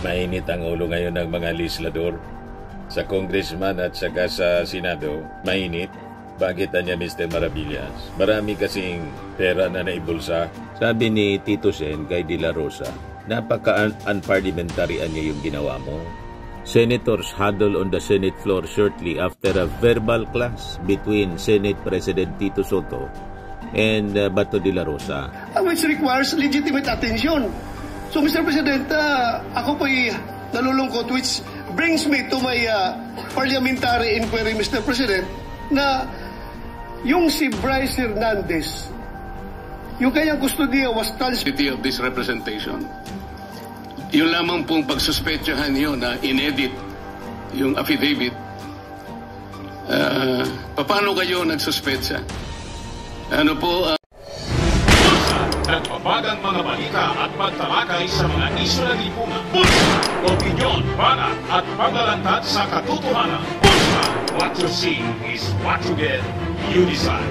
Mainit ang ulo ngayon ng mga legislador. Sa congressman at saka sa Senado, mainit. Bakit niya Mr. Maravillas? Marami kasing pera na naibulsa. Sabi ni Tito Sen kay De La Rosa, napaka-unparliamentary niya yung ginawa mo. Senators huddle on the Senate floor shortly after a verbal clash between Senate President Tito Soto and Bato de la Rosa. Which requires legitimate attention. So Mr. President, ako po'y nalulungkot, which brings me to my parliamentary inquiry, Mr. President, na yung si Bryce Hernandez, yung kanyang kustodiya was transferred of this representation. Yung lamang pong pagsuspetsahan yun na inedit yung affidavit, paano kayo nagsuspetsa? Ano po? Nagpapagang mga balita at pagtalakay sa mga isyu na lipungan. Bulsa! Opinyon, banat at paglalantad sa katotohanan. Bulsa! What you see is what you get. You decide.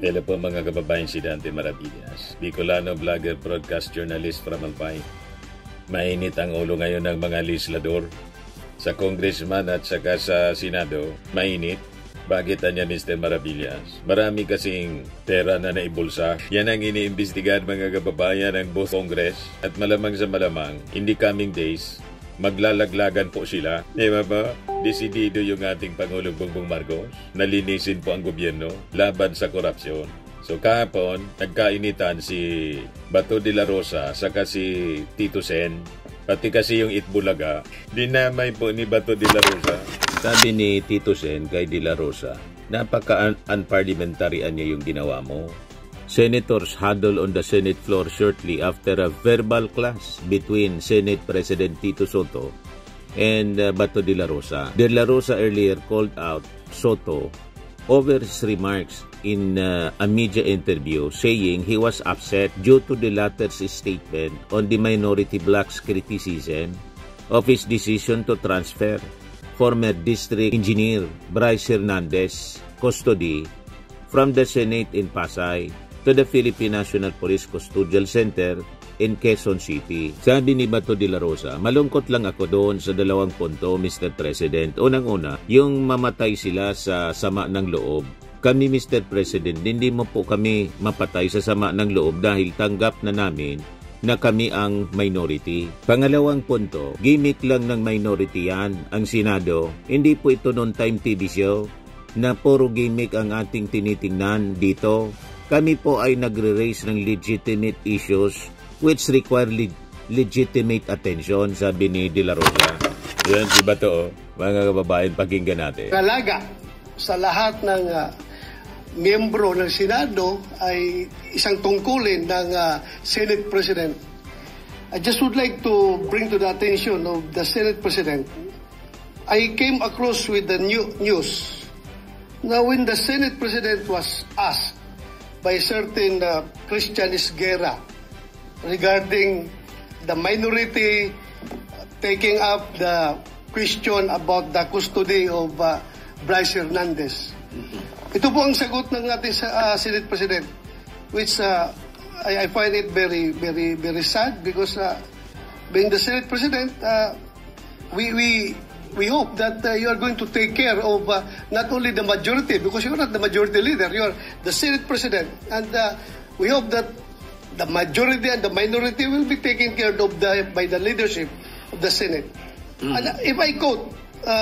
Hello po mga kababayan, si Dante Maravillas, Bicolano vlogger, broadcast journalist from Albay. Mainit ang ulo ngayon ng mga legislador. Sa congressman at saka sa Senado, mainit. Bakit niya Mr. Maravillas? Marami kasing pera na naibulsa. Yan ang iniimbestigahan mga kababayan ng both Congress. At malamang sa malamang, in the coming days, maglalaglagan po sila. Diba ba? Desidido yung ating Pangulong Bongbong Marcos. Nalinisin po ang gobyerno laban sa korupsyon. So kahapon, nagkainitan si Bato de la Rosa saka si Tito Sen. Pati kasi yung Itbulaga, dinamay po ni Bato de la Rosa. Sabi ni Tito Sen kay De La Rosa, napaka-unparliamentary niya yung ginawa mo. Senators huddle on the Senate floor shortly after a verbal clash between Senate President Tito Soto and Bato de la Rosa. De la Rosa earlier called out Soto over his remarks in a media interview, saying he was upset due to the latter's statement on the minority bloc's criticism of his decision to transfer former District Engineer Bryce Hernandez custody from the Senate in Pasay to the Philippine National Police Custodial Center in Quezon City. Sabi ni Bato de la Rosa, malungkot lang ako doon sa dalawang punto, Mr. President. Unang-una, yung mamatay sila sa sama ng loob. Kami, Mr. President, hindi mo po kami mapatay sa sama ng loob dahil tanggap na namin na kami ang minority. Pangalawang punto, gimmick lang ng minority yan, ang Senado. Hindi po ito noon-time TV show na puro gimmick ang ating tinitingnan dito. Kami po ay nagre-raise ng legitimate issues which require legitimate attention, sabi ni De La Rosa. Yan, si Bato, mga kababayan, pakinggan natin. Kalaga sa lahat ng miyembro ng Senado ay isang tungkulin ng Senate President. I just would like to bring to the attention of the Senate President. I came across with the news na when the Senate President was asked by certain Christian Esguerra regarding the minority taking up the question about the custody of Bryce Hernandez. Ito po ang sagot ng ating Senate President, which I find it very, very, very sad because being the Senate President, we hope that you are going to take care of not only the majority, because you're not the majority leader, you're the Senate President, and we hope that the majority and the minority will be taken care of by the leadership of the Senate. And if I quote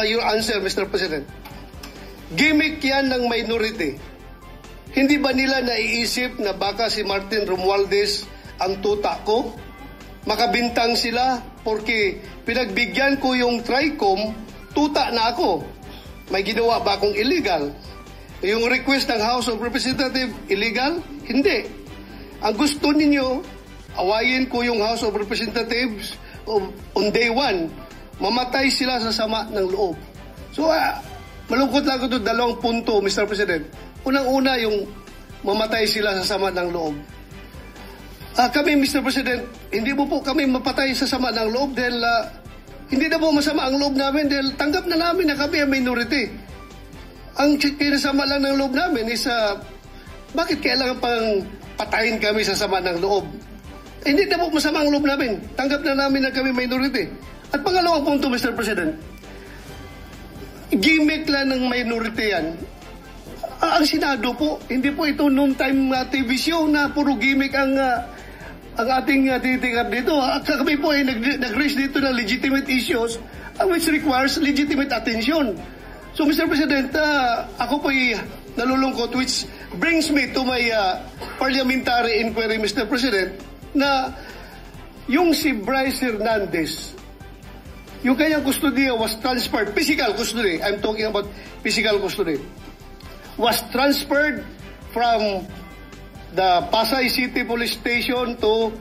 your answer, Mr. President, gimmick yan ng minority. Hindi ba nila naiisip na baka si Martin Romualdez ang tuta ko? Makabintang sila porque pinagbigyan ko yung TRICOM, tuta na ako. May ginawa ba akong illegal? Yung request ng House of Representatives, illegal? Hindi. Ang gusto ninyo, awayin ko yung House of Representatives on day one. Mamatay sila sa sama ng loob. So, malungkot lang ito, dalawang punto, Mr. President. Unang-una, yung mamatay sila sa sama ng loob. Kami, Mr. President, hindi mo po kami mapatay sa sama ng loob dahil hindi na po masama ang loob namin dahil tanggap na namin na kami ang minority. Ang kinasama lang ng loob namin is bakit kailangan pang patayin kami sa sama ng loob? Hindi na po masama ang loob namin. Tanggap na namin na kami minority. At pangalawang punto, Mr. President, gimmick lang ng minority yan. Ang Senado po, hindi po ito noon time TV show na puro gimmick ang ating titikat dito. Kami po ay nag-raise dito ng legitimate issues which requires legitimate attention. So, Mr. President, ako po ay nalulungkot, which brings me to my parliamentary inquiry, Mr. President, na yung si Bryce Hernandez, yung kanyang custodiya was transferred, physical custody, I'm talking about physical custody, was transferred from the Pasay City Police Station to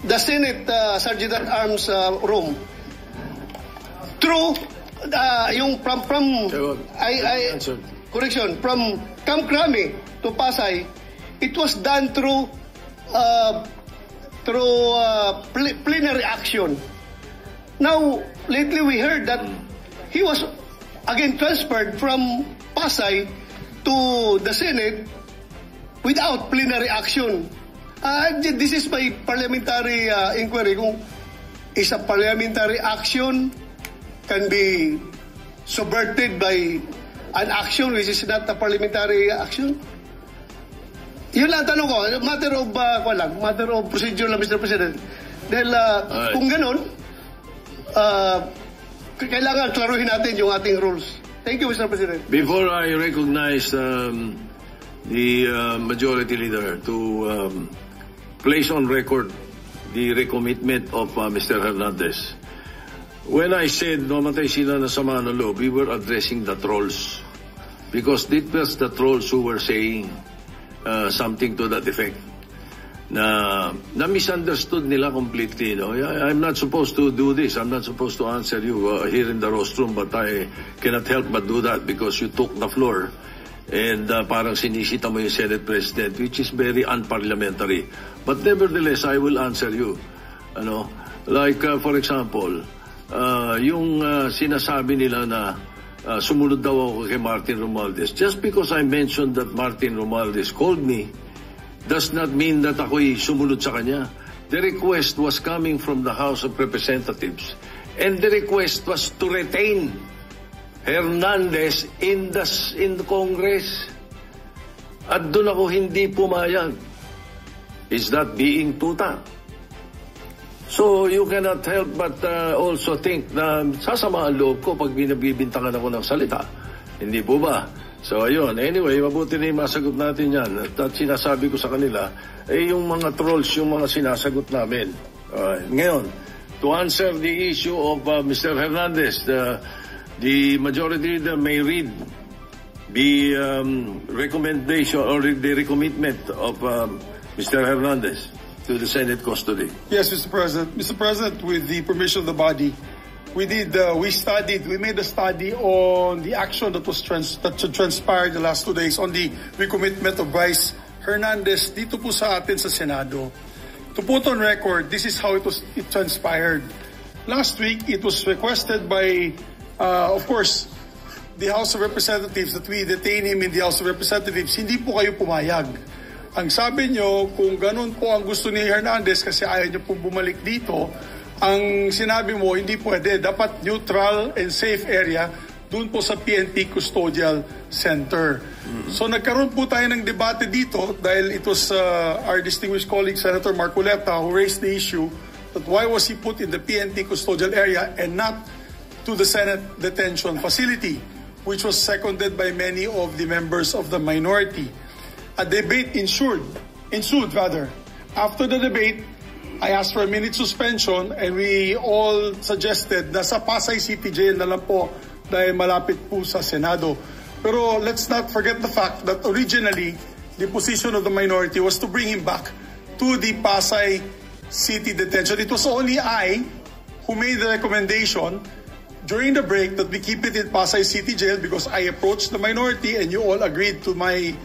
the Senate Sergeant at Arms room. Through yung from correction, from Camp Crame to Pasay, it was done through plenary action. Now, lately we heard that he was again transferred from Pasay to the Senate without plenary action. This is my parliamentary inquiry. Kung is a parliamentary action can be subverted by an action which is not a parliamentary action? Yun lang tanong ko. Matter of procedure lang, Mr. President. Dahil kung ganun, kailangan klaruhin natin yung ating rules. Thank you, Mr. President. Before I recognize the majority leader to place on record the recommitment of Mr. Hernandez, when I said namatay sila na sama ng loob, we were addressing the trolls. Because it was the trolls who were saying something to that effect. Na misunderstood nila completely. No? I'm not supposed to do this. I'm not supposed to answer you here in the rostrum, but I cannot help but do that because you took the floor and parang sinisita mo yung Senate President, which is very unparliamentary. But nevertheless, I will answer you. Like, for example, yung sinasabi nila na sumunod daw ako kay Martin Romualdez. Just because I mentioned that Martin Romualdez called me does not mean that ako'y sumunod sa kanya. The request was coming from the House of Representatives and the request was to retain Hernandez in the Congress. At doon ako hindi pumayag. Is that being tuta? So you cannot help but also think na sasama ang loob ko pag binabibintangan ako ng salita. Hindi po ba? So ayun, anyway, mabuti na yung masagot natin yan. At sinasabi ko sa kanila, yung mga trolls, yung mga sinasagot namin. Ngayon, to answer the issue of Mr. Hernandez, the majority may read the recommendation or the recommitment of Mr. Hernandez to the Senate custody. Yes, Mr. President. Mr. President, with the permission of the body, we made a study on the action that transpired the last 2 days on the recommitment of Bryce Hernandez dito po sa atin sa Senado. To put on record, this is how it transpired. Last week, it was requested by, of course, the House of Representatives that we detain him in the House of Representatives. Hindi po kayo pumayag. Ang sabi nyo, kung ganun po ang gusto ni Hernandez kasi ayaw nyo pong bumalik dito, ang sinabi mo, hindi pwede. Dapat neutral and safe area dun po sa PNP Custodial Center. So nagkaroon po tayo ng debate dito dahil it was our distinguished colleague Senator Marcoleta who raised the issue that why was he put in the PNP Custodial area and not to the Senate Detention Facility, which was seconded by many of the members of the minority. A debate ensued. After the debate, I asked for a minute suspension and we all suggested na sa Pasay City Jail na lang po dahil malapit po sa Senado. Pero let's not forget the fact that originally, the position of the minority was to bring him back to the Pasay City Detention. It was only I who made the recommendation during the break that we keep it in Pasay City Jail because I approached the minority and you all agreed to my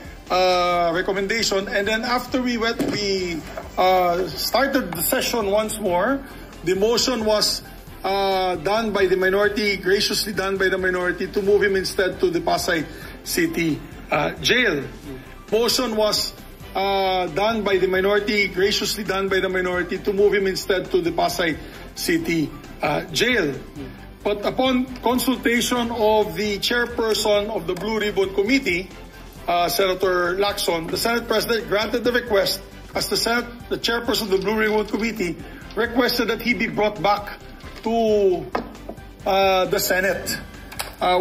recommendation. And then after we started the session once more, the motion was done by the minority, graciously done by the minority, to move him instead to the Pasay City Jail. Motion was done by the minority, graciously done by the minority, to move him instead to the Pasay City jail. But upon consultation of the chairperson of the Blue Ribbon Committee, Senator Lacson, the Senate President granted the request as the chairperson of the Blue Ribbon Committee requested that he be brought back to the Senate,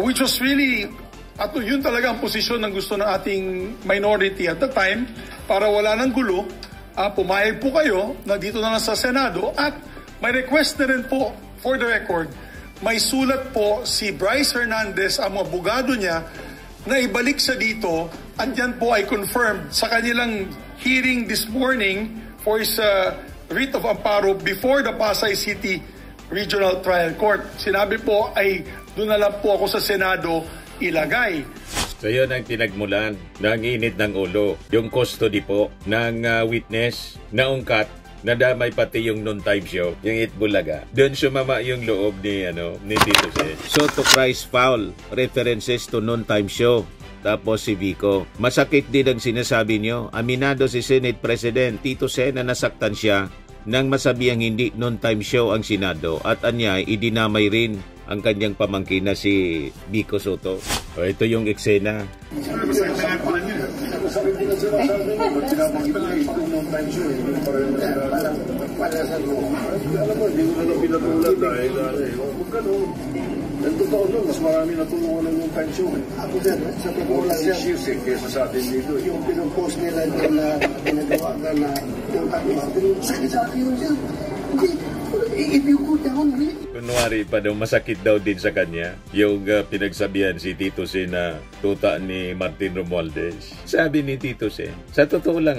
which was really, yun talaga ang posisyon ng gusto ng ating minority at the time, para wala ng gulo. Pumayag po kayo na dito na lang sa Senado, at may request na rin po, for the record, may sulat po si Bryce Hernandez, ang abogado niya, na ibalik siya dito, at yan po ay confirmed sa kanilang hearing this morning for his writ of amparo before the Pasay City Regional Trial Court. Sinabi po ay doon na lang po ako sa Senado ilagay. So yun ang pinagmulan ng init ng ulo. Yung custody po ng witness na ungkat, nadamay pati yung noon-time show, yung Itbulaga. Doon sumama yung loob ni Tito Sen. So to Christ foul, references to noon-time show. Tapos si Vico. Masakit din ang sinasabi nyo. Aminado si Senate President Tito Sen na nasaktan siya nang masabihang hindi noon-time show ang Senado, at anya idinamay rin ang kanyang pamangkin na si Vico Soto. O, ito yung eksena. Ang totoo doon, mas marami natulungan ng yung time show. Ako din, sa totoo lang yan. Kesa sa atin dito. Yung pinupost nila doon na pinagawa na yung sakit sa akin yun. If you go down, really? Kunwari pa daw, masakit daw din sa kanya yung pinagsabihan si Tito Sen na tuta ni Martin Romualdez. Sabi ni Tito Sen, sa totoo lang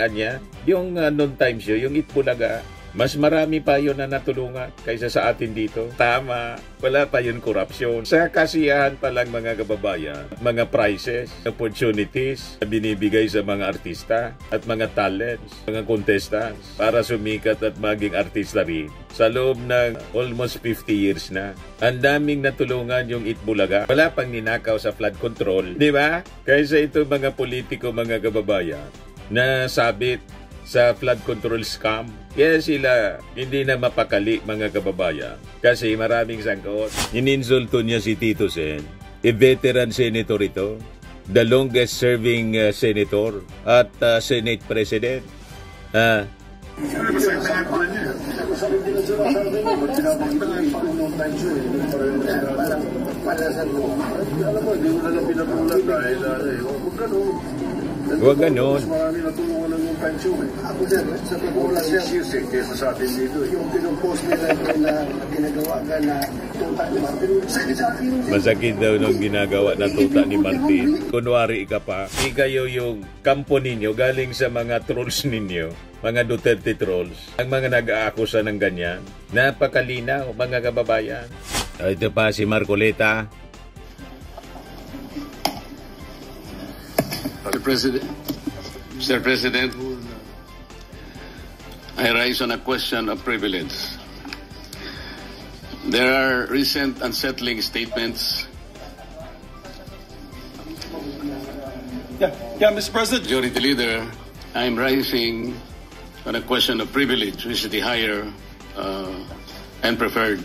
anya, yung noon-time show, yung Itbulaga, mas marami pa yun na natulungan kaysa sa atin dito. Tama, wala pa yun korupsyon. Sa kasiyahan pa lang mga kababayan, mga prizes, opportunities na binibigay sa mga artista at mga talents, mga contestants para sumikat at maging artista rin. Sa loob ng almost 50 years na, ang daming natulungan yung Itbulaga. Wala pang ninakaw sa flood control, di ba? Kaysa ito mga politiko, mga kababayan, na sabit sa flood control scam. Kaya sila hindi na mapakali, mga kababayan, kasi maraming sangkot. Ininsulto niya si Tito Sen, veteran senator ito, the longest serving senator at Senate President. Huwag ganon. Mas marami natulungan ng yung time show. Ako din, sa totoo lang yan. Kesa sa atin dito. Yung pinupost nila doon na pinagawa na tuta ni Martin, sakit sa akin yun. Masakit daw nung ginagawa na tuta ni Martin. Kunwari ka pa, hindi kayo yung kampo ninyo galing sa mga trolls ninyo, mga Duterte trolls, ang mga nag-aakusa ng ganyan. Napakalinaw, mga kababayan. Ito pa si Marcoleta. Mr. President, I rise on a question of privilege. There are recent unsettling statements. Yeah, Mr. President. Majority Leader, I'm rising on a question of privilege, which is the higher and preferred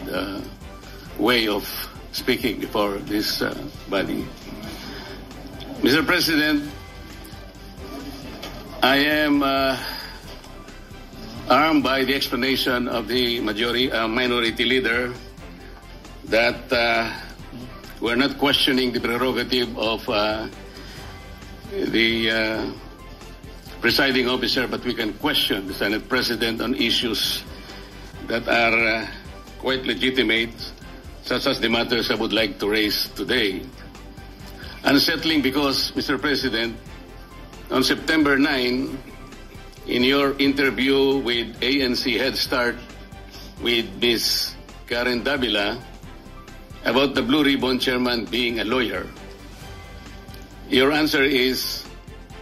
way of speaking before this body. Mr. President, I am armed by the explanation of the minority leader that we're not questioning the prerogative of the presiding officer, but we can question the Senate President on issues that are quite legitimate, such as the matters I would like to raise today. Unsettling because, Mr. President, on September 9, in your interview with ANC Head Start with Ms. Karen Davila about the Blue Ribbon Chairman being a lawyer, your answer is,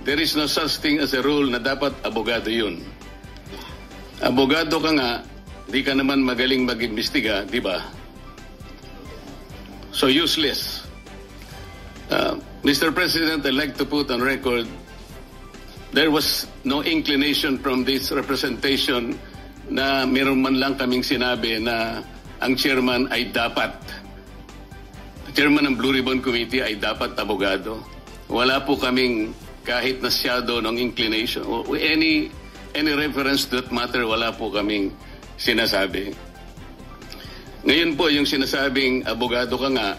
there is no such thing as a rule na dapat abogado yun. Abogado ka nga, di ka naman magaling mag-imbestiga, di ba? So useless. Mr. President, I'd like to put on record there was no inclination from this representation na meron man lang kaming sinabi na ang chairman ay dapat, chairman ng Blue Ribbon Committee ay dapat abogado. Wala po kaming kahit na shadow ng inclination or any reference to that matter, wala po kaming sinasabi. Ngayon po, yung sinasabing abogado ka nga,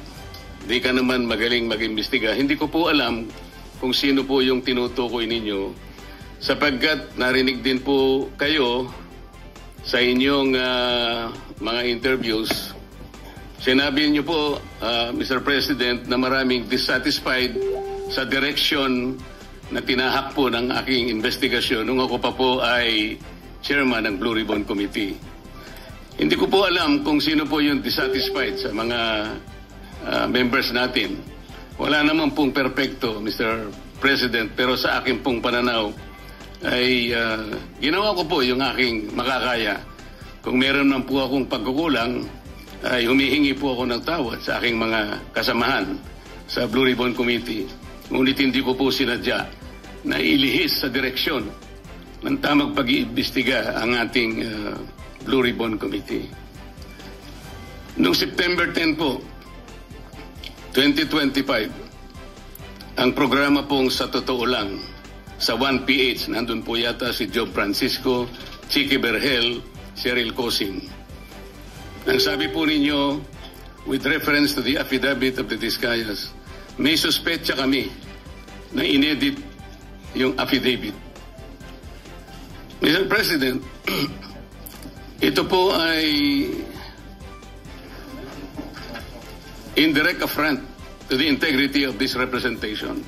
di ka naman magaling mag-imbestiga, hindi ko po alam kung sino po yung tinutukoy ninyo, sapagkat narinig din po kayo sa inyong mga interviews. Sinabi niyo po, Mr. President, na maraming dissatisfied sa direction na tinahak po ng aking investigasyon nung ako pa po ay chairman ng Blue Ribbon Committee. Hindi ko po alam kung sino po yung dissatisfied sa mga members natin. Wala naman pong perpekto, Mr. President, pero sa akin pong pananaw ay ginawa ko po yung aking makakaya. Kung meron man po akong pagkukulang, ay humihingi po ako ng tawad sa aking mga kasamahan sa Blue Ribbon Committee. Ngunit hindi ko po sinadya na ilihis sa direksyon ng tamang pag-iimbestiga ang ating Blue Ribbon Committee. Noong September 10 po, 2025, ang programa pong Sa Totoo Lang sa 1PH, nandun po yata si Job Francisco, Chicky Berhel, Cheryl Cosing. Ang sabi po ninyo, with reference to the affidavit of the Discayas, may suspetsa kami na inedit yung affidavit. Mr. President, ito po ay indirect affront to the integrity of this representation.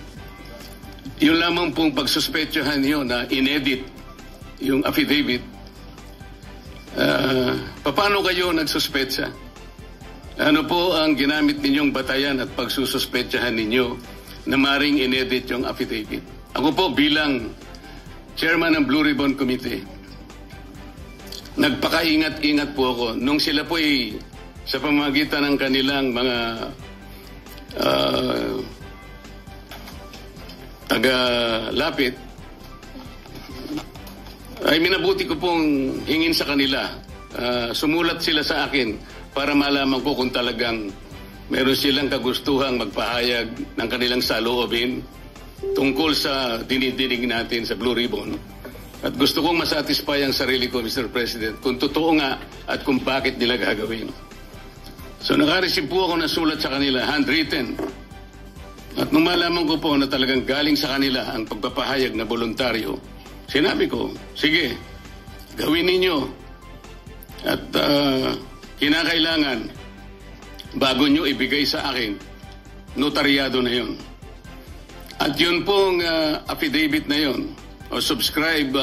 Yung lamang pong pagsuspetsahan nyo na inedit yung affidavit, paano kayo nagsuspetsa? Ano po ang ginamit ninyong batayan at pagsususpetsahan ninyo na maring inedit yung affidavit? Ako po bilang chairman ng Blue Ribbon Committee, nagpakaingat-ingat po ako nung sila po ay sa pamamagitan ng kanilang mga taga-lapit, ay minabuti ko pong hingin sa kanila. Sumulat sila sa akin para malaman ko kung talagang meron silang kagustuhang magpahayag ng kanilang saloobin tungkol sa dinidinig natin sa Blue Ribbon. At gusto kong masatisfy ang sarili ko, Mr. President, kung totoo nga at kung bakit nila gagawin. So nakareceive po ako ng sulat sa kanila, handwritten. At nung malaman ko po na talagang galing sa kanila ang pagpapahayag na voluntaryo, sinabi ko, sige, gawin ninyo. At kinakailangan, bago nyo ibigay sa akin, notaryado na yun. At yun pong affidavit na yun, o subscribe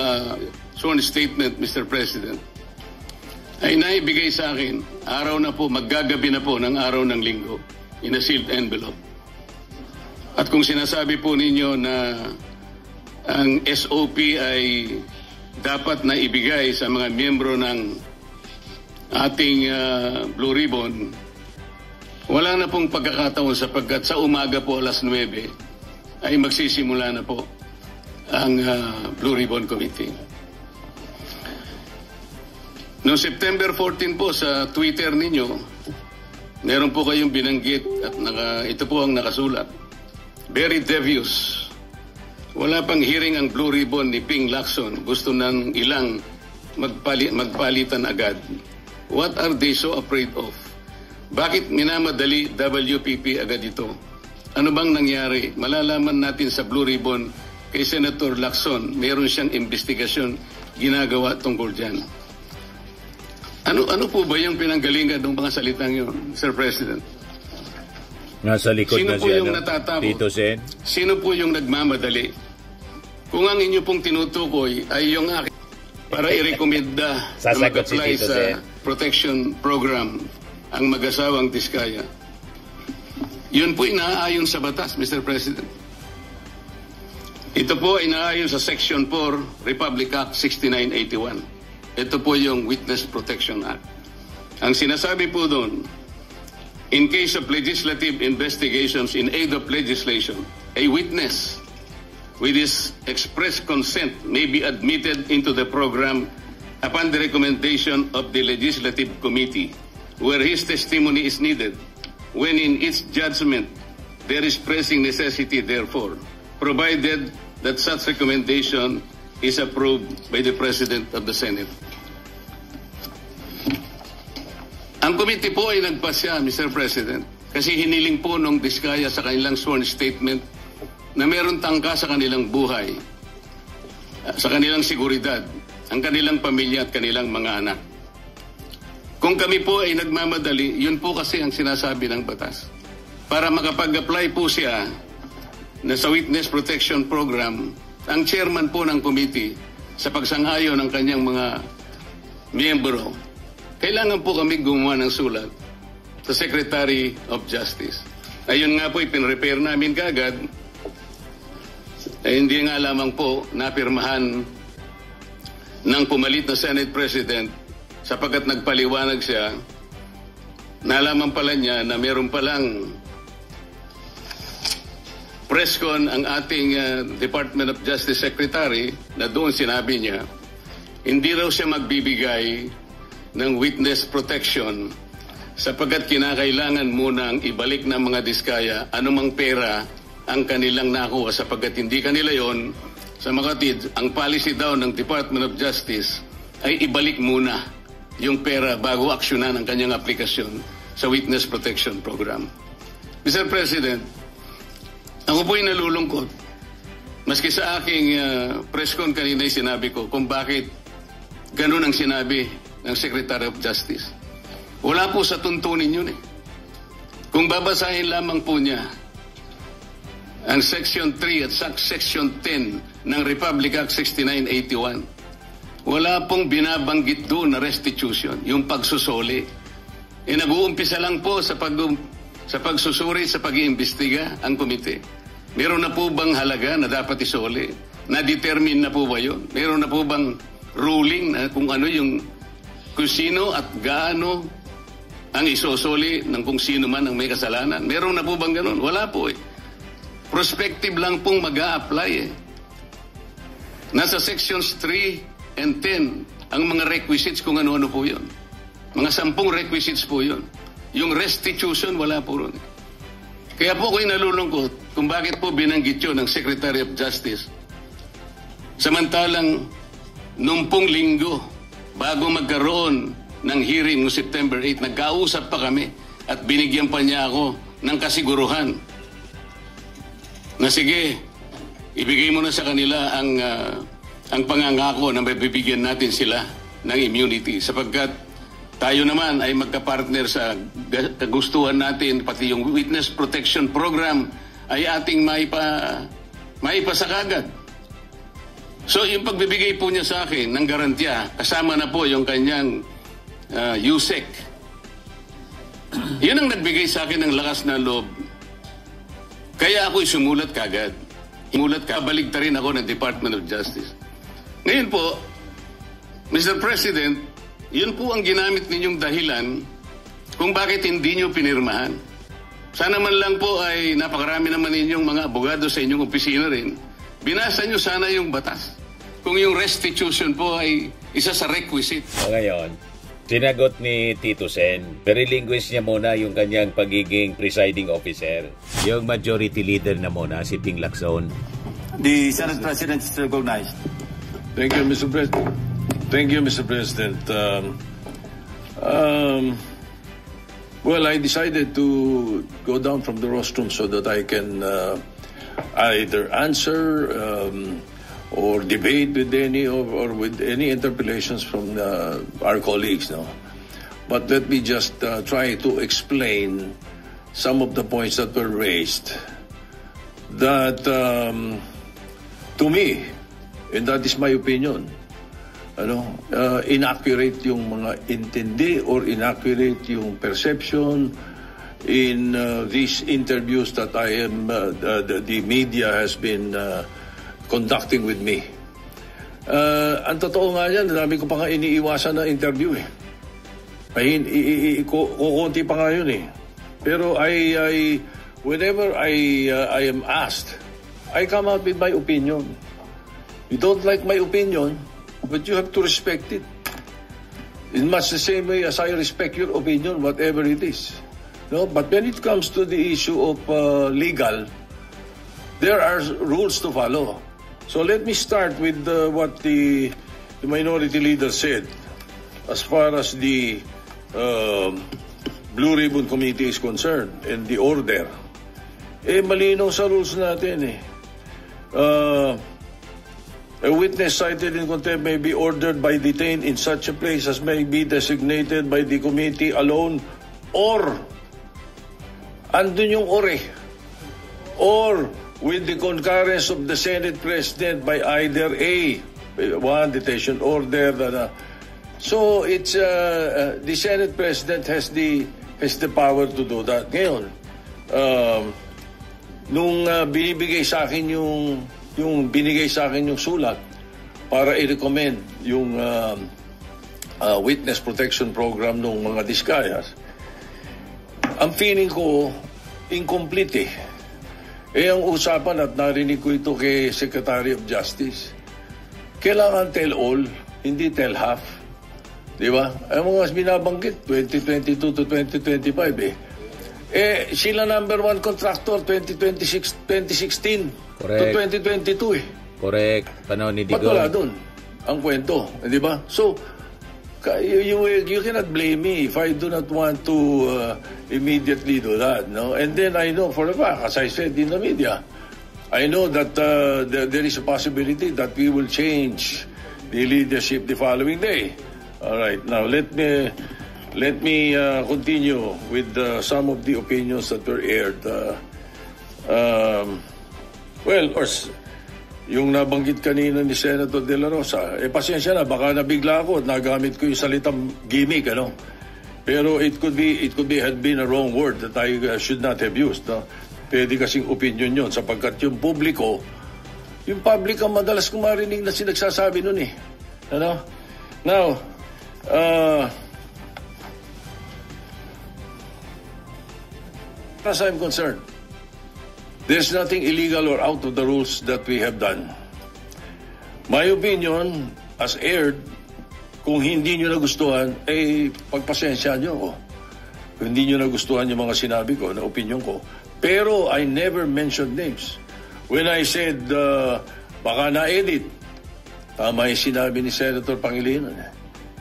sworn statement, Mr. President, ay naibigay sa akin, araw na po, maggagabi na po ng araw ng linggo, in a sealed envelope. At kung sinasabi po ninyo na ang SOP ay dapat na ibigay sa mga miyembro ng ating Blue Ribbon, wala na pong pagkakataon sapagkat sa umaga po alas 9 ay magsisimula na po ang Blue Ribbon Committee. Noong September 14 po sa Twitter ninyo, meron po kayong binanggit at ito po ang nakasulat. Very devious. Wala pang hearing ang Blue Ribbon ni Ping Lacson. Gusto ng ilang magpalitan agad. What are they so afraid of? Bakit minamadali WPP agad ito? Ano bang nangyari? Malalaman natin sa Blue Ribbon kay Senator Lacson, meron siyang investigasyon ginagawa tungkol dyan. Ano po ba yung pinanggalingan ng mga salitang yun, Sir President? Nasa likod sino na po siya, yung natatakot? Tito Sen? Sino po yung nagmamadali? Kung ang inyo pong tinutukoy ay yung akin para i-recommenda na mag-apply si sa protection program ang mag-asawang Diskaya, yun po inaayon sa batas, Mr. President. Ito po ay inaayon sa Section 4, Republic Act 6981. Ito po yung Witness Protection Act. Ang sinasabi po doon, in case of legislative investigations in aid of legislation, a witness with his express consent, may be admitted into the program upon the recommendation of the Legislative Committee, where his testimony is needed, when in its judgment there is pressing necessity therefore, provided that such recommendation is approved by the President of the Senate. Ang committee po ay nagpasya, Mr. President, kasi hiniling po nung Diskaya sa kanilang sworn statement na meron tangka sa kanilang buhay, sa kanilang seguridad, ang kanilang pamilya at kanilang mga anak. Kung kami po ay nagmamadali, yun po kasi ang sinasabi ng batas. Para makapag-apply po siya na sa Witness Protection Program, ang chairman po ng committee sa pagsang-ayon ng kanyang mga miyembro, kailangan po kami gumawa ng sulat sa Secretary of Justice. Ayun nga po, ipinrepair namin kagad. Hindi nga lamang po napirmahan ng pumalit na Senate President sapagkat nagpaliwanag siya, nalaman pala niya na meron palang presscon ang ating Department of Justice Secretary na doon sinabi niya, hindi raw siya magbibigay ng witness protection sapagkat kinakailangan muna ang ibalik ng mga Diskaya anumang pera ang kanilang nakuha sapagkat hindi kanila yon. Sa makatid, ang policy daw ng Department of Justice ay ibalik muna yung pera bago aksyonan ang kanyang aplikasyon sa Witness Protection Program. Mr. President, ako po'y nalulungkot. Maski sa aking press con kanina sinabi ko kung bakit ganun ang sinabi ng Secretary of Justice. Wala po sa tuntunin yun eh. Kung babasahin lamang po niya ang Section 3 at Section 10 ng Republic Act 6981, wala pong binabanggit doon na restitution, yung pagsusuli. Nag-uumpisa lang po sa pagsusuri, sa pag-iimbestiga ang komite. Meron na po bang halaga na dapat isuli? Na-determine na po ba yun? Meron na po bang ruling na kung ano yung kung sino at gaano ang isusuli ng kung sino man ang may kasalanan? Meron na po bang ganun? Wala po eh. Prospective lang pong mag-a-apply eh. Nasa sections 3 and 10 ang mga requisites kung ano-ano po yun. Mga 10 requisites po yun. Yung restitution, wala po ron. Kaya po ako'y nalulungkot kung bakit po binanggit yun ng Secretary of Justice. Samantalang, nung pong linggo, bago magkaroon ng hearing noong September 8, nagkausap pa kami at binigyan pa niya ako ng kasiguruhan na sige, ibigay mo na sa kanila ang pangangako na mabibigyan natin sila ng immunity sapagkat tayo naman ay magka-partner sa kagustuhan natin, pati yung Witness Protection Program ay ating maipasakagad. So yung pagbibigay po niya sa akin ng garantiya, kasama na po yung kanyang USEC. Yun ang nagbigay sa akin ng lakas na loob. Kaya ako'y sumulat kagad. Baligtarin ako ng Department of Justice. Ngayon po, Mr. President, yun po ang ginamit ninyong dahilan kung bakit hindi nyo pinirmahan. Sana man lang po ay napakarami naman ninyong mga abogado sa inyong opisina rin. Binasa nyo sana yung batas. Kung yung restitution po ay isa sa requisite. Ngayon, sinagot ni Tito Sen, relinquish niya muna yung kanyang pagiging presiding officer. Yung majority leader na muna, si Ping Lacson. The Senate President is recognized. Thank you, Mr. President. Thank you, Mr. President. Well, I decided to go down from the rostrum so that I can either answer or debate with any or with any interpellations from our colleagues. No, but let me just try to explain some of the points that were raised. That to me, and that is my opinion, inaccurate yung mga intindi or inaccurate yung perception in these interviews that I am the media has been conducting with me. Ang totoo nga yan, dami ko pa nga iniiwasan na interview eh. Kukunti pa nga yun eh. Pero whenever I am asked I come out with my opinion. You don't like my opinion, but you have to respect it. In much the same way as I respect your opinion, whatever it is. No, but when it comes to the issue of legal, there are rules to follow. So let me start with what the minority leader said as far as the Blue Ribbon Committee is concerned and the order. Malinaw sa rules natin a witness cited in contempt may be ordered by detained in such a place as may be designated by the committee alone or andun yung or with the concurrence of the Senate President by either one detention order. So it's the Senate President has the power to do that. Ngayon, nung binibigay sa akin yung binigay sa akin yung sulat para i-recommend yung witness protection program ng mga Diskayas, ang feeling ko incomplete ang usapan at narinig ko ito kay Secretary of Justice. Kailangan tell all, hindi tell half. Di ba? Ang mga binabanggit, 2022 to 2025 sila number one contractor 2016 Correct. to 2022 Correct. Panahon ni Digong. Ba't wala dun ang kwento? Di ba? So, you cannot blame me if I do not want to immediately do that. No? And then I know for a fact, as I said in the media, I know that there is a possibility that we will change the leadership the following day. All right. Now, let me continue with some of the opinions that were aired. Well, of course, yung nabanggit kanina ni Senator De La Rosa, pasensya na, baka nabigla ako at nagamit ko yung salitang gimmick, ano? Pero it could be had been a wrong word that I should not have used. No? Pwede kasing opinion yun sapagkat yung public ang madalas kong marinig na sinagsasabi nun eh. Ano? Now, as I'm concerned, there's nothing illegal or out of the rules that we have done. My opinion, as aired, kung hindi nyo nagustuhan, pagpasensya nyo ako. Kung hindi nyo nagustuhan yung mga sinabi ko, na opinion ko. Pero I never mentioned names. When I said, baka na-edit, tama yung sinabi ni Senator Pangilinan.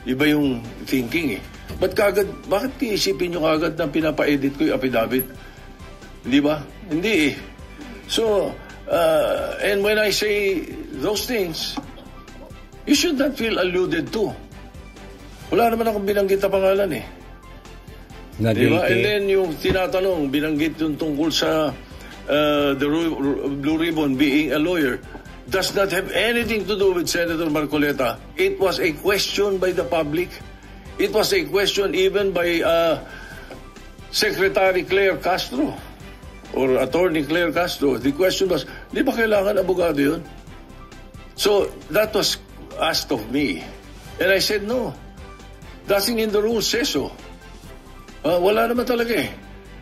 Iba yung thinking eh. Bakit iisipin nyo kagad na pinapa-edit ko yung affidavit? Di ba? Hindi eh. So, and when I say those things, you should not feel alluded to. Wala naman akong binanggit na pangalan eh. Di ba? And then yung tinatanong, binanggit yung tungkol sa the Blue Ribbon being a lawyer, does not have anything to do with Senator Marcoleta. It was a question by the public. It was a question even by Secretary Claire Castro or Attorney Claire Castro. The question was, di ba kailangan abogado yun? So, that was asked of me. And I said, no. Nothing in the rules says so. Wala naman talaga eh.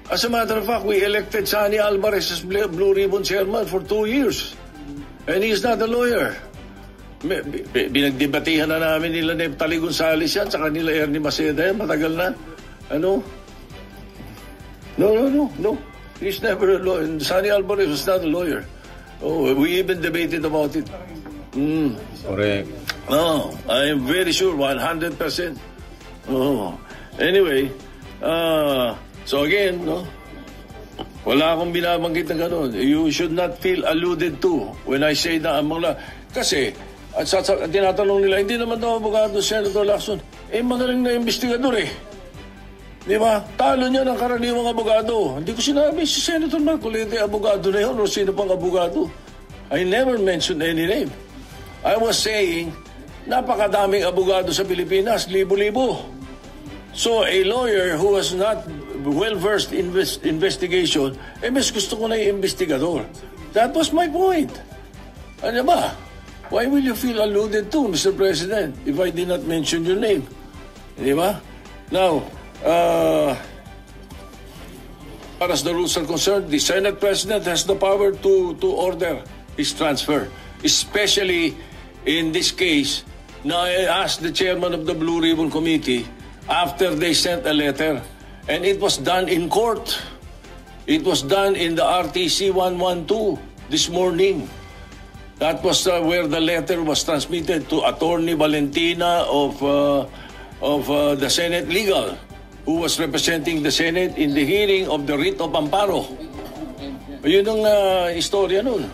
As a matter of fact, we elected Sani Alvarez as Blue Ribbon Chairman for 2 years. And he is not a lawyer. Binagdebatihan na namin nila Neptali Gonzales yan, sa kanila Ernie Maceda yan, matagal na. Ano? No. He's never a lawyer. Sani Alvarez was not a lawyer. Oh, we even debated about it. Correct. No, I am very sure, 100%. Oh. Anyway, so again, no, wala akong binabanggit na gano'n. You should not feel alluded to when I say na ang mga... Kasi, at tinatanong nila, hindi naman daw abogado Senator Lacson. Magaling na investigador eh. Di ba? Talo niya ng karaniwang abogado. Hindi ko sinabi si Senator Marcoleta abogado na yun o sino pang abogado. I never mentioned any name. I was saying, napakadaming abogado sa Pilipinas, libo-libo. So, a lawyer who was not well-versed in investigation, mas gusto ko na yung investigador. That was my point. Ano ba? Why will you feel alluded to, Mr. President, if I did not mention your name? Di ba? Now, as the rules are concerned, the Senate President has the power to order his transfer. Especially in this case, na I asked the chairman of the Blue Ribbon Committee after they sent a letter, and it was done in court. It was done in the RTC 112 this morning. That was where the letter was transmitted to Attorney Valentina of the Senate Legal, who was representing the Senate in the hearing of the writ of amparo. Yun ang istorya nun.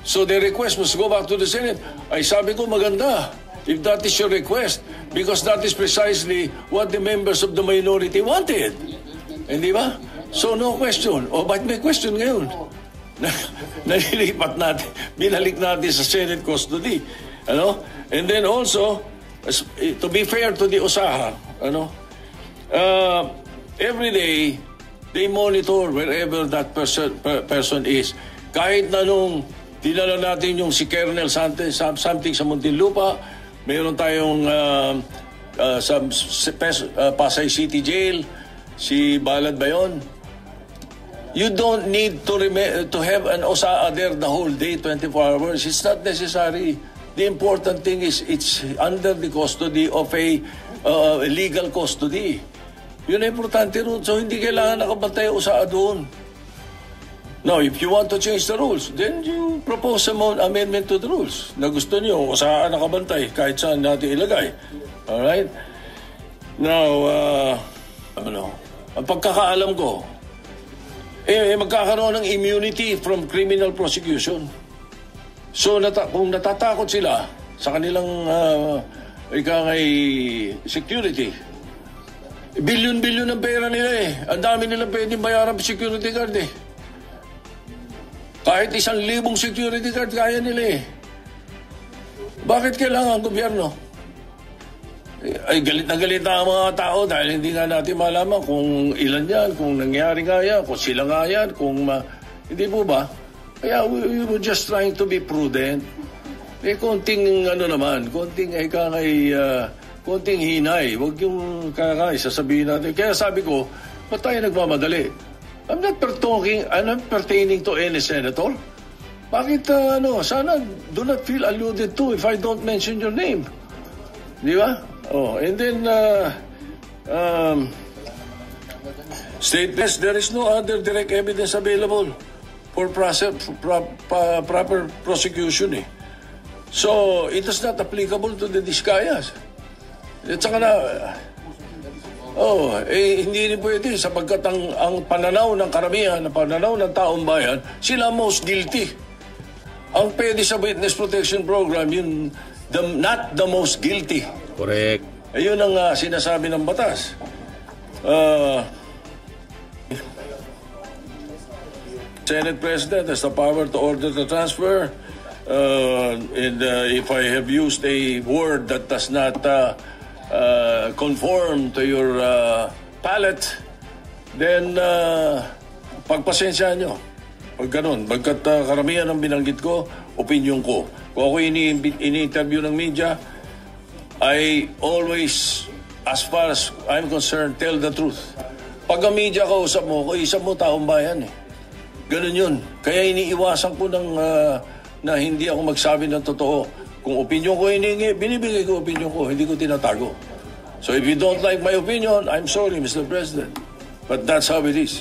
So the request was go back to the Senate. Ay sabi ko maganda if that is your request, because that is precisely what the members of the minority wanted. Hindi ba? So no question. O ba't may question ngayon? Nalilipat natin, binalik natin sa Senate custody. And then also, to be fair to the USAHA, every day, they monitor wherever that person is. Kahit na nung dinala natin yung si Colonel something sa Muntinlupa, mayroon tayong sa Pasay City Jail, si Balad ba yun? You don't need to have an OSAA there the whole day, 24 hours. It's not necessary. The important thing is it's under the custody of a legal custody. Yun ang importante rin. So hindi kailangan nakabantay OSAA doon. Now, if you want to change the rules, then you propose some amendment to the rules. Na gusto niyo, OSAA nakabantay kahit saan natin ilagay. Alright? Now, ang pagkakaalam ko, magkakaroon ng immunity from criminal prosecution. So kung natatakot sila sa kanilang security, bilyon-bilyon ng pera nila eh. Ang dami nilang pwedeng bayaran pa security guard eh. Kahit 1,000 security guard kaya nila eh. Bakit kailangan ang gobyerno? Ay galit na ang mga tao dahil hindi nga natin malaman kung ilan yan, kung nangyari nga yan, kung sila nga yan, hindi po ba? Kaya we were just trying to be prudent. Konting konting hinay. Huwag yung sasabihin natin. Kaya sabi ko, ba't tayo nagmamadali? I'm not pertaining to any senator. Bakit, sana do not feel alluded to if I don't mention your name. Di ba? And then, statements, there is no other direct evidence available for proper prosecution eh. So, it is not applicable to the Discayas. At saka na, hindi rin pwede sapagkat ang pananaw ng karamihan, ang pananaw ng taong bayan, sila most guilty. Ang pwede sa Witness Protection Program, yun, not the most guilty. Correct. Ayun ang sinasabi ng batas. Senate President has the power to order the transfer. And if I have used a word that does not conform to your palate, then pagpasensyaan nyo. Pag ganun, bagkat karamihan ng binanggit ko, opinion ko. Kung ako ini-interview ng media, I always, as far as I'm concerned, tell the truth. Pag ang media kausap mo, kausap mo taong bayan eh. Ganun yun. Kaya iniiwasan ko na hindi ako magsabi ng totoo. Kung opinion ko hiningi, binibigay ko opinion ko, hindi ko tinatago. So if you don't like my opinion, I'm sorry, Mr. President. But that's how it is.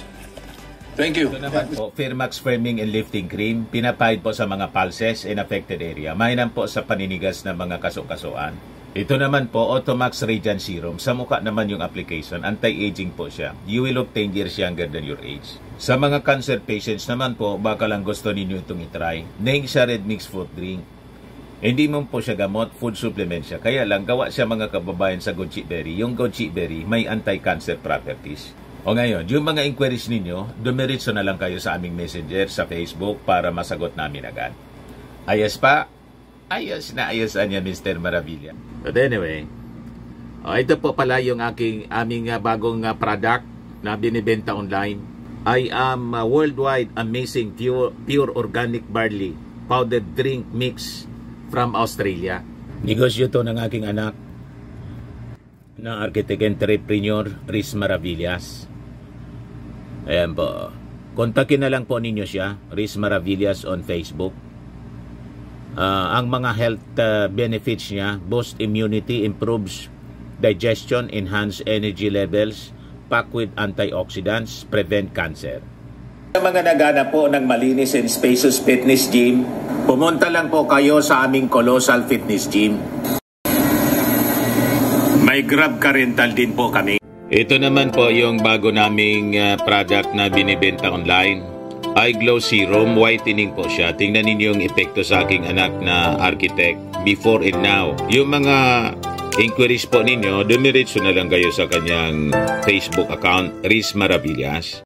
Thank you. Ito naman po, Firmax Firming and Lifting Cream, pinapahid po sa mga pulses in affected area. Mainam po sa paninigas ng mga kaso-kasuan. Ito naman po, Automax Radiant Serum. Sa mukha naman yung application, anti-aging po siya. You will look 10 years younger than your age. Sa mga cancer patients naman po, baka lang gusto ninyo itong itry. Neng siya red mixed fruit drink. Hindi mo po siya gamot, food supplement siya. Kaya lang, gawa siya mga kababayan sa goji berry. Yung goji berry, may anti-cancer properties. O ngayon, yung mga inquiries ninyo, dumiritso na lang kayo sa aming messenger sa Facebook para masagot namin agad. Ayos pa? Ayos na ayosan niya, Mr. Maravilla. But anyway, ito po pala yung aming bagong product na binibenta online. I am worldwide amazing pure organic barley powdered drink mix from Australia. Negosyo to ng aking anak na architect entrepreneur Riz Maravillas. Ayan po. Kontakin na lang po ninyo siya, Riz Maravillas on Facebook. Ang mga health benefits niya, boost immunity, improves digestion, enhance energy levels, packed with antioxidants, prevent cancer. Sa mga naghanap po ng malinis and spacious fitness gym, pumunta lang po kayo sa aming Colossal Fitness Gym. May Grab ka rental din po kami. Ito naman po yung bago naming product na binibenta online. iGlow Serum, whitening po siya. Tingnan ninyo yung epekto sa aking anak na architect before and now. Yung mga inquiries po ninyo, dumiretso na lang kayo sa kanyang Facebook account, Riz Maravillas.